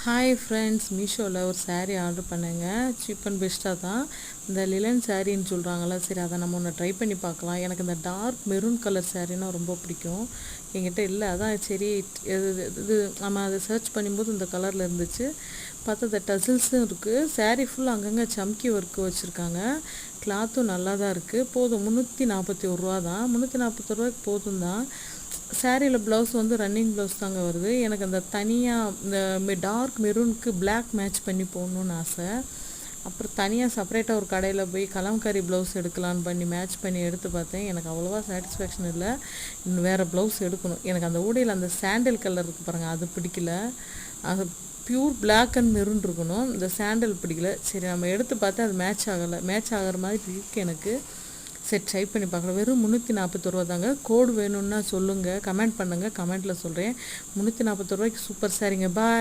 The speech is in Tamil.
ஹாய் ஃப்ரெண்ட்ஸ், மீஷோவில் ஒரு saree ஆர்டர் பண்ணேங்க. சீப் அண்ட் பெஸ்ட்டாக தான். இந்த லிலன் சாரின்னு சொல்கிறாங்கள, சரி அதை நம்ம ஒன்று ட்ரை பண்ணி பார்க்கலாம். எனக்கு இந்த டார்க் மெரூன் கலர் சாரீனா ரொம்ப பிடிக்கும். என்கிட்ட இல்லை, அதான் சரி இது நம்ம அதை சர்ச் பண்ணும்போது இந்த கலரில் இருந்துச்சு. பார்த்தா இந்த டசில்ஸும் இருக்குது. saree ஃபுல் அங்கங்கே சம்கி ஒர்க்கு வச்சுருக்காங்க. கிளாத்தும் நல்லா தான் இருக்குது. போதும், 341 ரூபா தான். 341 ரூபாய்க்கு போதும் தான். சாரியில் ப்ளவுஸ் வந்து ரன்னிங் ப்ளவுஸ் தாங்க வருது. எனக்கு அந்த தனியாக இந்த டார்க் மெரூனுக்கு பிளாக் மேட்ச் பண்ணி போடணுன்னு ஆசை. அப்புறம் தனியாக செப்பரேட்டாக ஒரு கடையில் போய் கலம்காரி ப்ளவுஸ் எடுக்கலான்னு பண்ணி மேட்ச் பண்ணி எடுத்து பார்த்தேன். எனக்கு அவ்வளோவா சாட்டிஸ்ஃபேக்ஷன் இல்லை. இன்னும் வேறு ப்ளவுஸ் எடுக்கணும். எனக்கு அந்த ஊடையில் அந்த சாண்டில் கலர் இருக்குது பாருங்கள், அது பிடிக்கல. அது பியூர் பிளாக் அண்ட் மெரூன் இருக்கணும். இந்த சாண்டில் பிடிக்கல. சரி, நம்ம எடுத்து பார்த்தா அது மேட்ச் ஆகிற மாதிரி இருக்குது எனக்கு. சரி, ட்ரை பண்ணி பார்க்கலாம். வெறும் 341 ரூபா தாங்க. கோடு வேணும்னா சொல்லுங்கள், கமெண்ட் பண்ணுங்கள். கமெண்ட்டில் சொல்கிறேன். 341 ரூபாய்க்கு சூப்பர் சாரிங்க. பாய்.